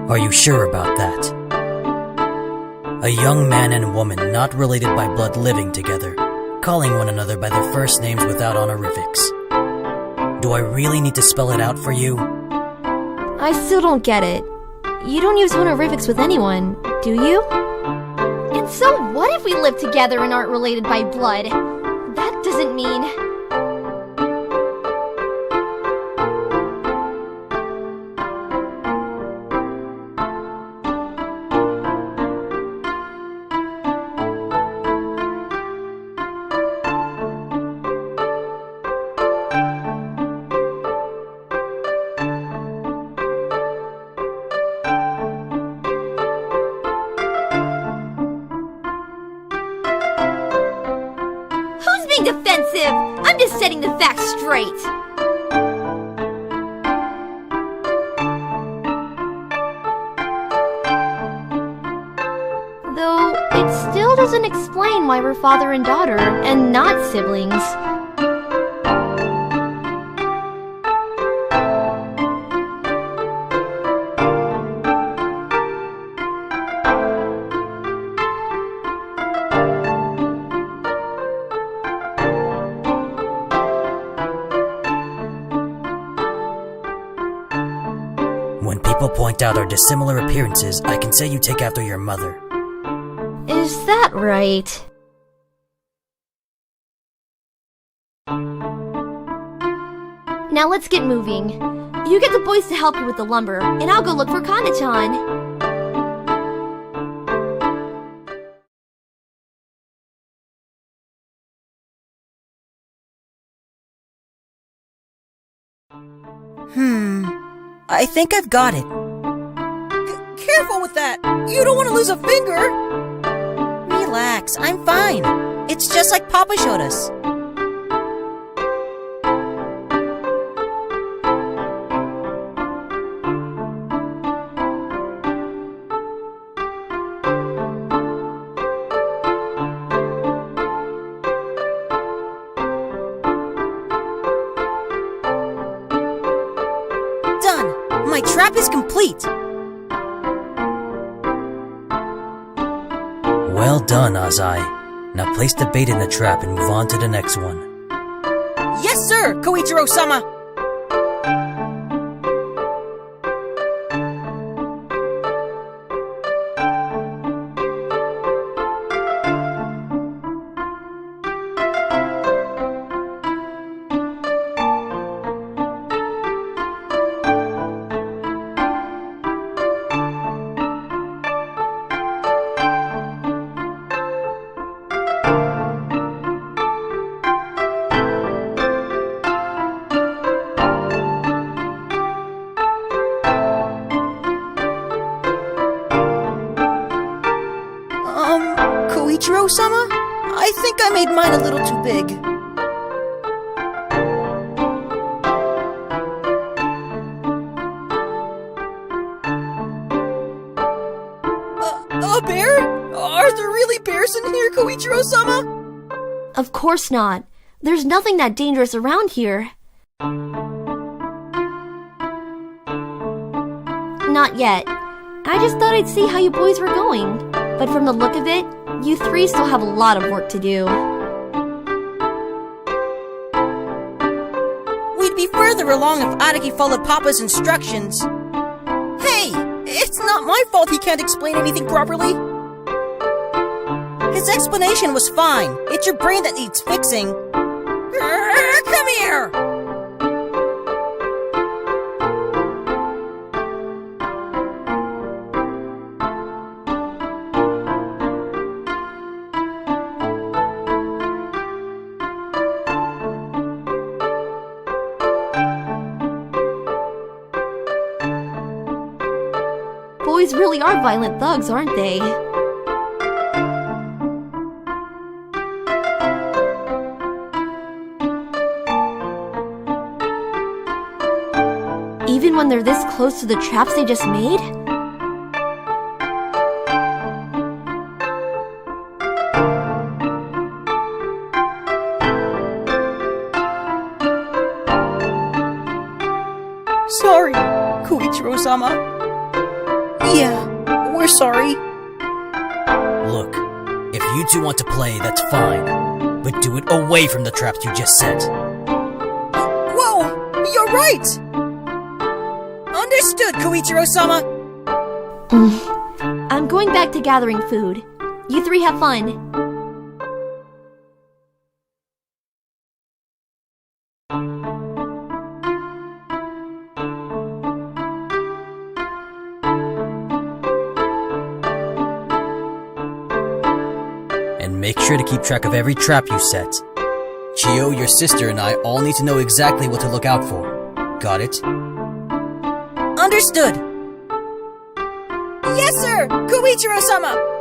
Are you sure about that? A young man and woman not related by blood living together, calling one another by their first names without honorifics. Do I really need to spell it out for you? I still don't get it. You don't use honorifics with anyone, do you? And so what if we live together and aren't related by blood? That doesn't mean... defensive! I'm just setting the facts straight. Though, it still doesn't explain why we're father and daughter, and not siblings. When people point out our dissimilar appearances, I can say you take after your mother. Is that right? Now let's get moving. You get the boys to help you with the lumber, and I'll go look for Kana-chan. I think I've got it. Careful with that! You don't want to lose a finger! Relax, I'm fine. It's just like Papa showed us. My trap is complete! Well done, Azai. Now place the bait in the trap and move on to the next one. Yes, sir, Koichiro-sama! Koichiro-sama? I think I made mine a little too big. A bear? Are there really bears in here, Koichiro-sama? Of course not. There's nothing that dangerous around here. Not yet. I just thought I'd see how you boys were going. But from the look of it, you three still have a lot of work to do. We'd be further along if Araki followed Papa's instructions. Hey, it's not my fault he can't explain anything properly. His explanation was fine. It's your brain that needs fixing. Come here! Boys really are violent thugs, aren't they? Even when they're this close to the traps they just made? Sorry, Koichiro-sama. Yeah, we're sorry. Look, if you two want to play, that's fine. But do it away from the traps you just set. Whoa! You're right! Understood, Koichiro-sama! I'm going back to gathering food. You three have fun. And make sure to keep track of every trap you set. Chio, your sister, and I all need to know exactly what to look out for. Got it? Understood! Yes, sir! Koichiro-sama!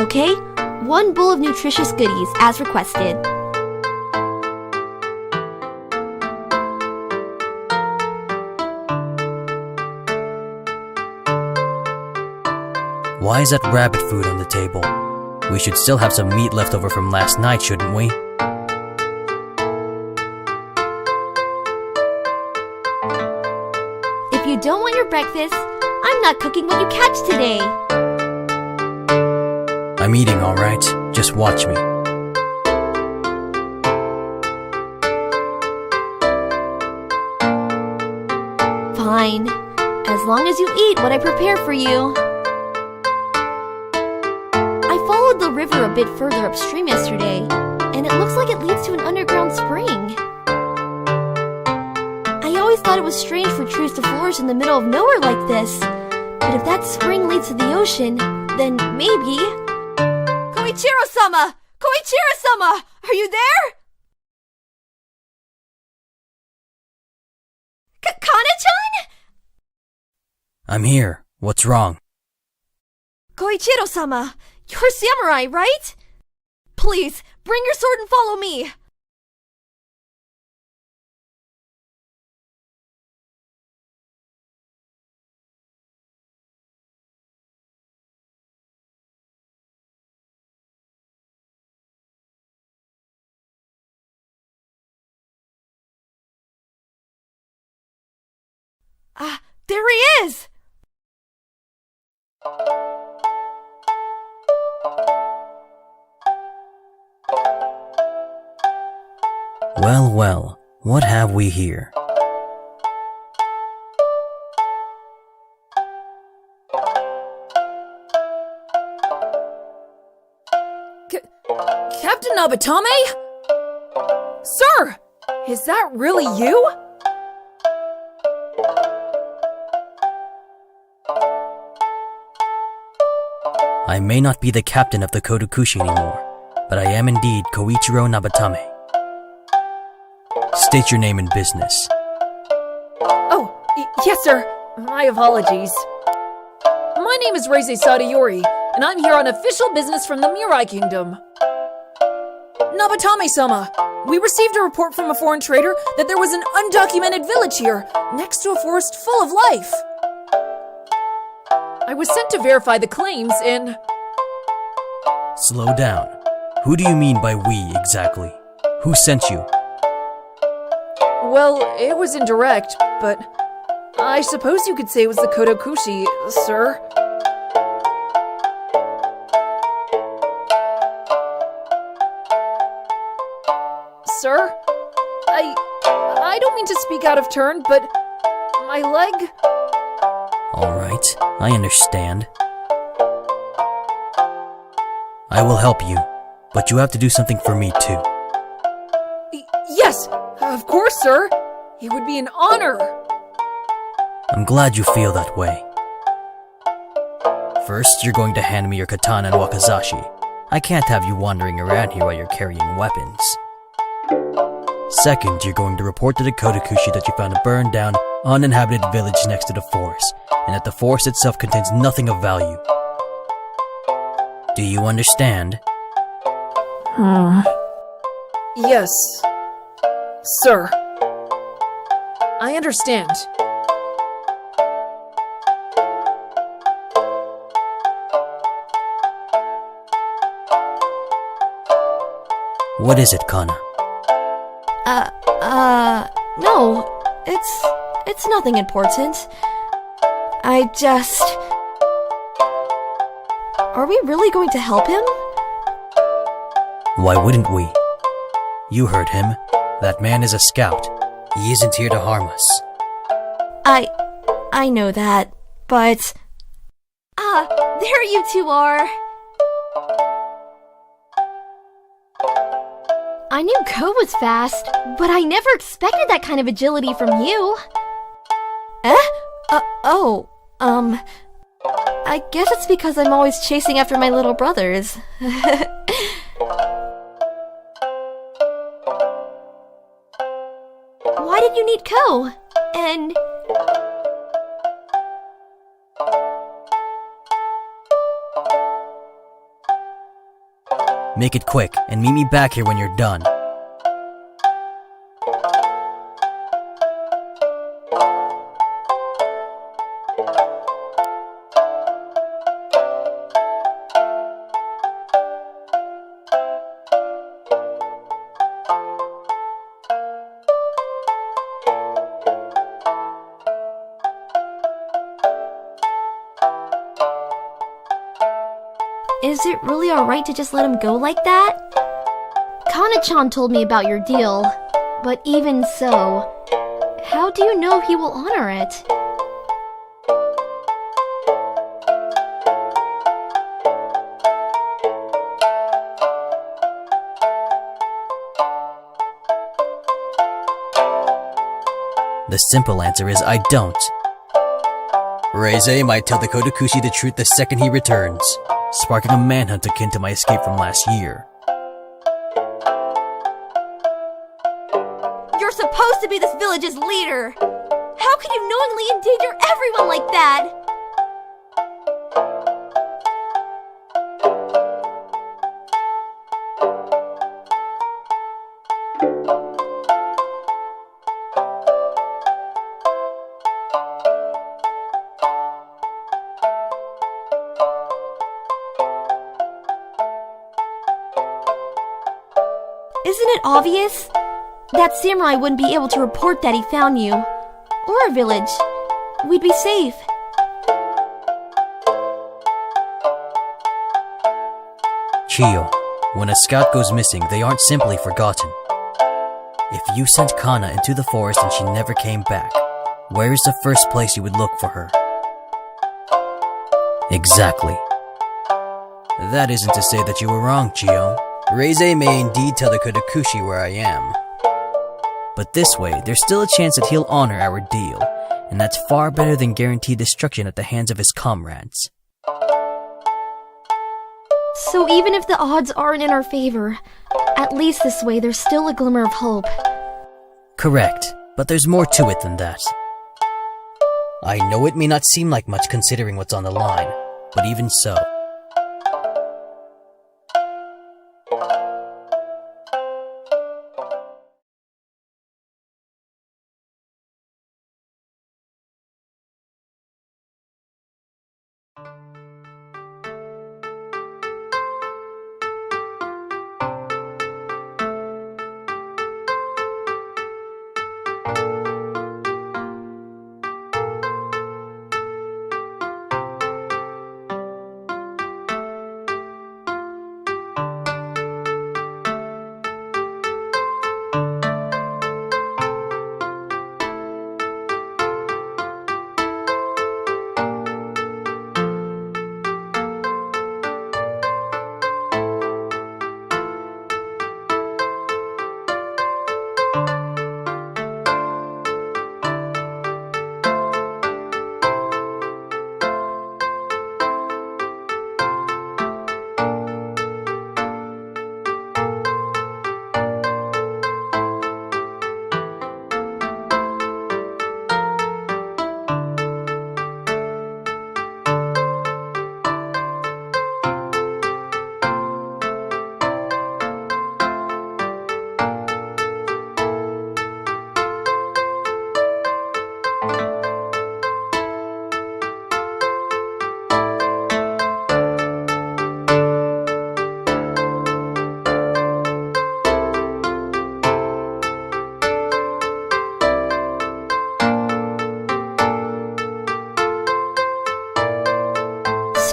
Okay? 1 bowl of nutritious goodies, as requested. Why is that rabbit food on the table? We should still have some meat left over from last night, shouldn't we? If you don't want your breakfast, I'm not cooking what you catch today. I'm eating, alright. Just watch me. Fine. As long as you eat what I prepare for you. I followed the river a bit further upstream yesterday, and it looks like it leads to an underground spring. I always thought it was strange for trees to flourish in the middle of nowhere like this. But if that spring leads to the ocean, then maybe... Koichiro-sama! Koichiro-sama! Are you there? Kana-chan? I'm here. What's wrong? Koichiro-sama, you're samurai, right? Please, bring your sword and follow me. There he is! Well, well, what have we here? Captain Nabatame? Sir! Is that really you? I may not be the captain of the Kodokushi anymore, but I am indeed Koichiro Nabatame. State your name and business. Oh, yes, sir. My apologies. My name is Reise Sadayori, and I'm here on official business from the Mirai Kingdom. Nabatame-sama, we received a report from a foreign trader that there was an undocumented village here, next to a forest full of life. I was sent to verify the claims and... Slow down. Who do you mean by we, exactly? Who sent you? Well, it was indirect, but I suppose you could say it was the Kodokushi, sir. Sir? I don't mean to speak out of turn, but my leg... Alright, I understand. I will help you, but you have to do something for me too. Yes, of course, sir. It would be an honor. I'm glad you feel that way. First, you're going to hand me your katana and wakizashi. I can't have you wandering around here while you're carrying weapons. Second, you're going to report to the Kodakushi that you found a burned down, uninhabited village next to the forest, and that the forest itself contains nothing of value. Do you understand? Yes, sir. I understand. What is it, Kana? No. It's nothing important. I just... Are we really going to help him? Why wouldn't we? You heard him. That man is a scout. He isn't here to harm us. I know that, but... There you two are. I knew Ko was fast, but I never expected that kind of agility from you. I guess it's because I'm always chasing after my little brothers. Why did you need Ko? And... Make it quick, and meet me back here when you're done. Is it really alright to just let him go like that? Kana-chan told me about your deal, but even so, how do you know he will honor it? The simple answer is I don't. Reize might tell the Kodakushi the truth the second he returns, sparking a manhunt akin to my escape from last year. You're supposed to be this village's leader! How could you knowingly endanger everyone like that? Isn't it obvious? That samurai wouldn't be able to report that he found you. Or our village. We'd be safe. Chiyo, when a scout goes missing, they aren't simply forgotten. If you sent Kana into the forest and she never came back, where is the first place you would look for her? Exactly. That isn't to say that you were wrong, Chiyo. Reize may indeed tell the Kodakushi where I am. But this way, there's still a chance that he'll honor our deal, and that's far better than guaranteed destruction at the hands of his comrades. So even if the odds aren't in our favor, at least this way there's still a glimmer of hope. Correct, but there's more to it than that. I know it may not seem like much considering what's on the line, but even so,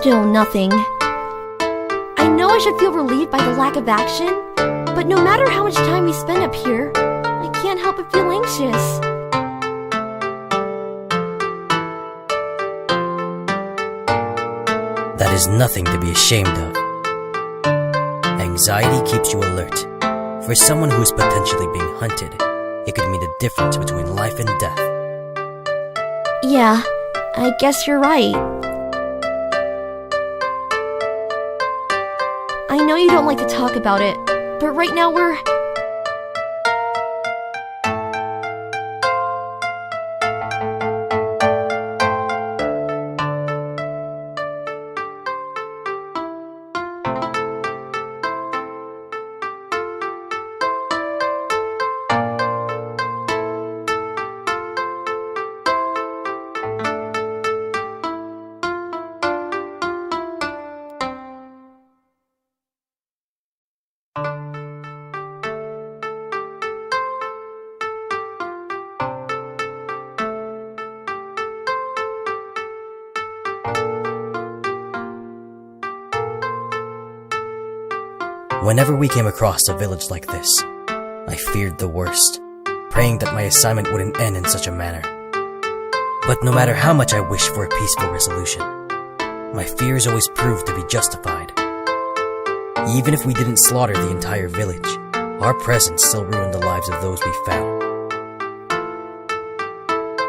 still nothing. I know I should feel relieved by the lack of action, but no matter how much time we spend up here, I can't help but feel anxious. That is nothing to be ashamed of. Anxiety keeps you alert. For someone who is potentially being hunted, it could mean the difference between life and death. Yeah, I guess you're right. I know you don't like to talk about it, but right now we're... Whenever we came across a village like this, I feared the worst, praying that my assignment wouldn't end in such a manner. But no matter how much I wished for a peaceful resolution, my fears always proved to be justified. Even if we didn't slaughter the entire village, our presence still ruined the lives of those we found.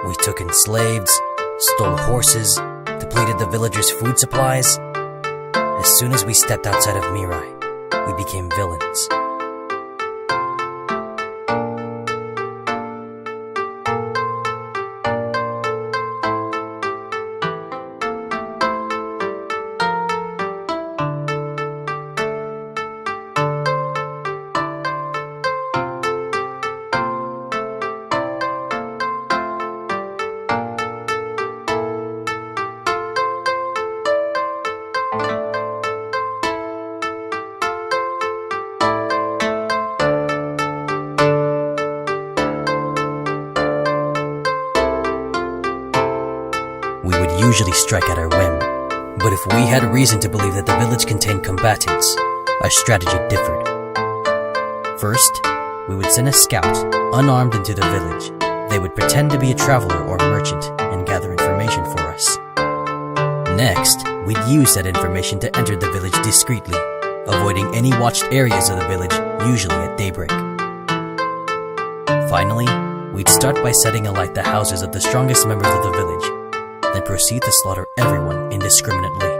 We took in slaves, stole horses, depleted the villagers' food supplies. As soon as we stepped outside of Mirai, we became villains. We would usually strike at our whim, but if we had reason to believe that the village contained combatants, our strategy differed. First, we would send a scout, unarmed, into the village. They would pretend to be a traveler or merchant and gather information for us. Next, we'd use that information to enter the village discreetly, avoiding any watched areas of the village, usually at daybreak. Finally, we'd start by setting alight the houses of the strongest members of the village, then proceed to slaughter everyone indiscriminately.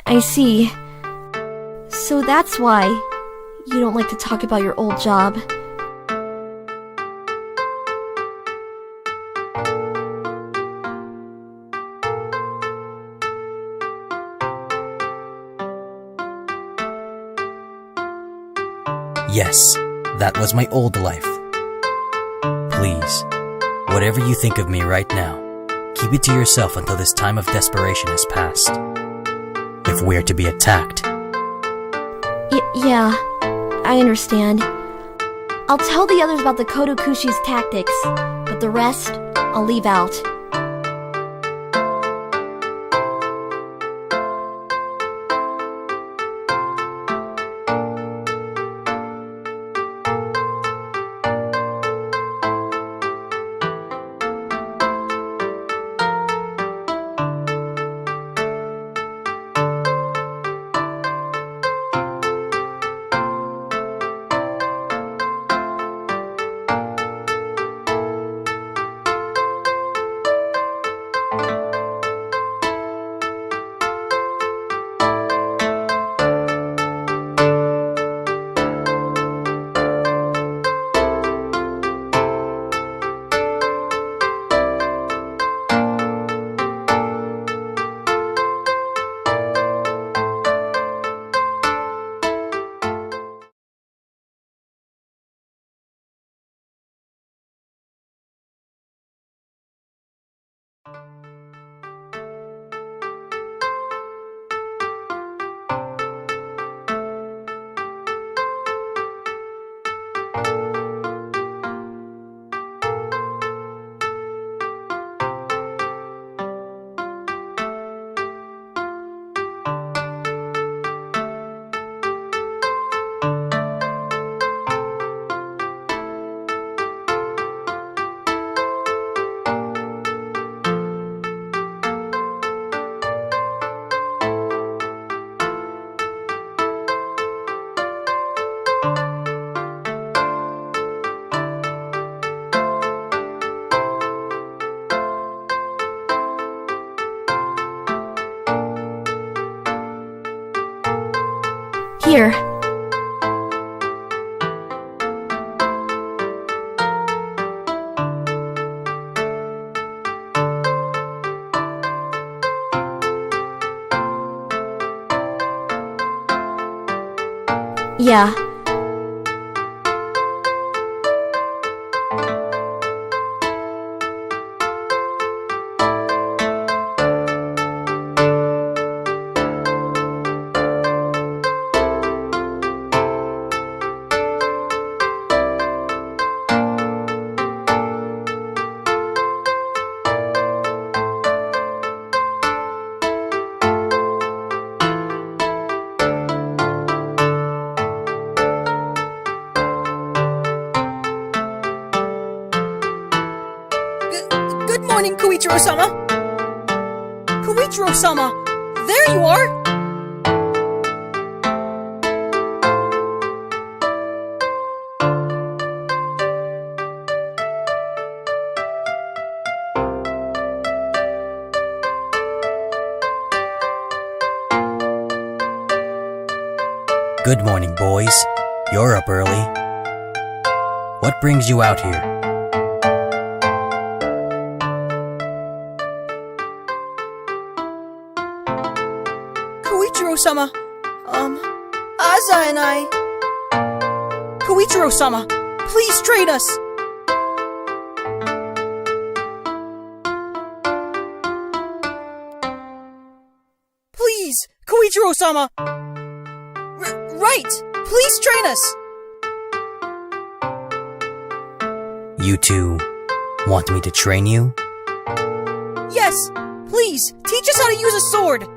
I see. So that's why you don't like to talk about your old job. Yes, that was my old life. Please, whatever you think of me right now, keep it to yourself until this time of desperation has passed. If we are to be attacked. Yeah, I understand. I'll tell the others about the Kodokushi's tactics, but the rest, I'll leave out. Here. Yeah. Good morning, Koichiro-sama! Koichiro-sama! There you are! Good morning, boys. You're up early. What brings you out here? Koichiro-sama, Aza and I... Koichiro-sama, please trade us! Please, Koichiro-sama! Right! Please train us! You two want me to train you? Yes! Please, teach us how to use a sword!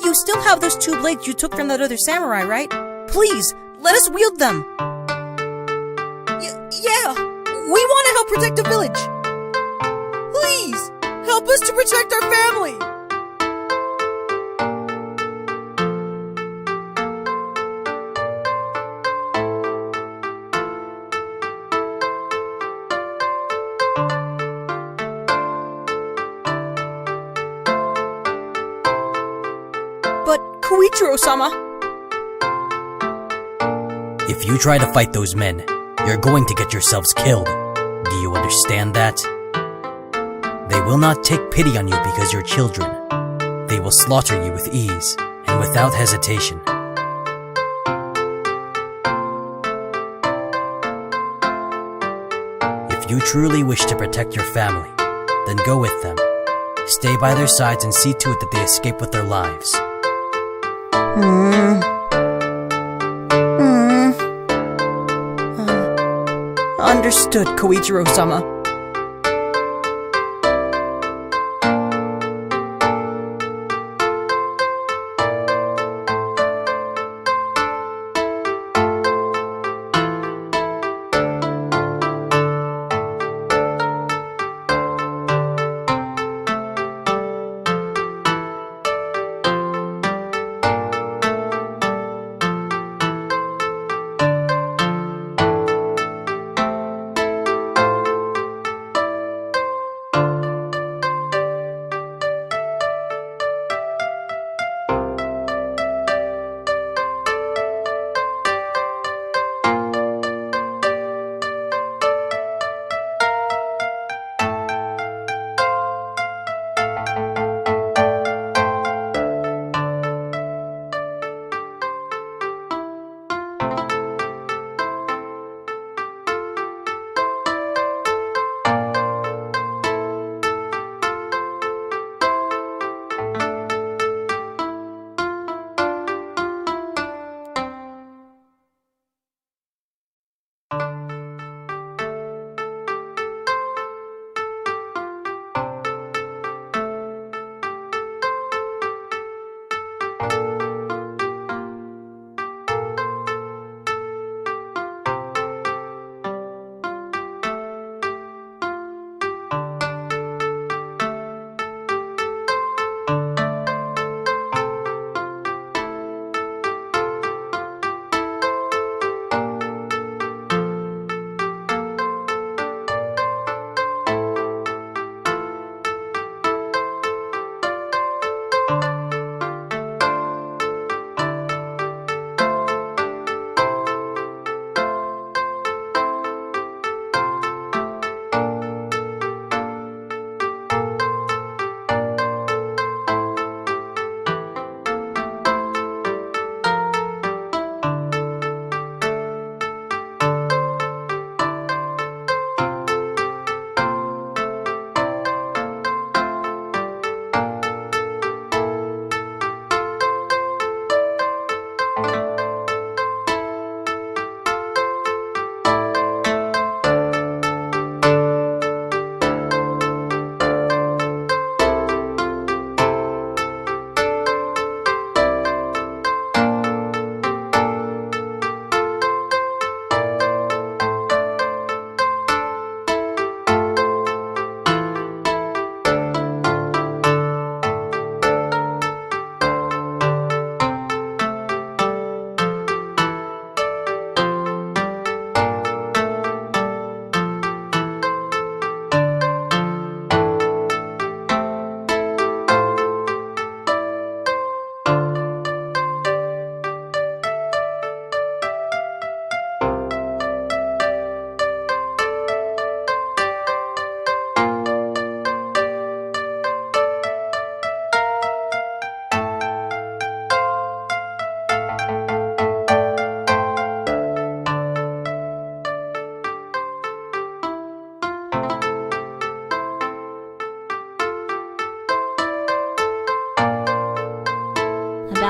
You still have those two blades you took from that other samurai, right? Please, let us wield them! Yeah! We want to help protect the village! Please! Help us to protect our family! But, Koichiro-sama... If you try to fight those men, you're going to get yourselves killed. Do you understand that? They will not take pity on you because you're children. They will slaughter you with ease and without hesitation. If you truly wish to protect your family, then go with them. Stay by their sides and see to it that they escape with their lives. Understood, Koichiro-sama.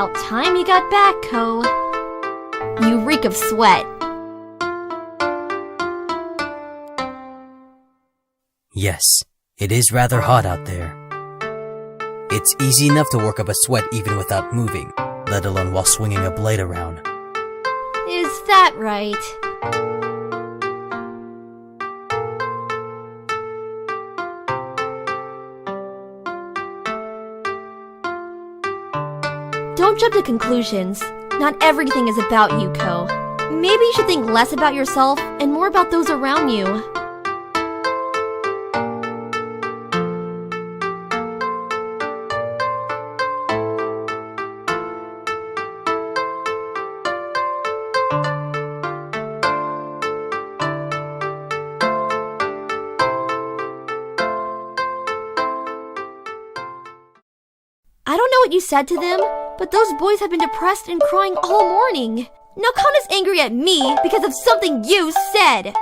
About time you got back, Ko. You reek of sweat. Yes, it is rather hot out there. It's easy enough to work up a sweat even without moving, let alone while swinging a blade around. Is that right? Don't jump to conclusions. Not everything is about you, Ko. Maybe you should think less about yourself and more about those around you. I don't know what you said to them, but those boys have been depressed and crying all morning. Now Kana's angry at me because of something you said.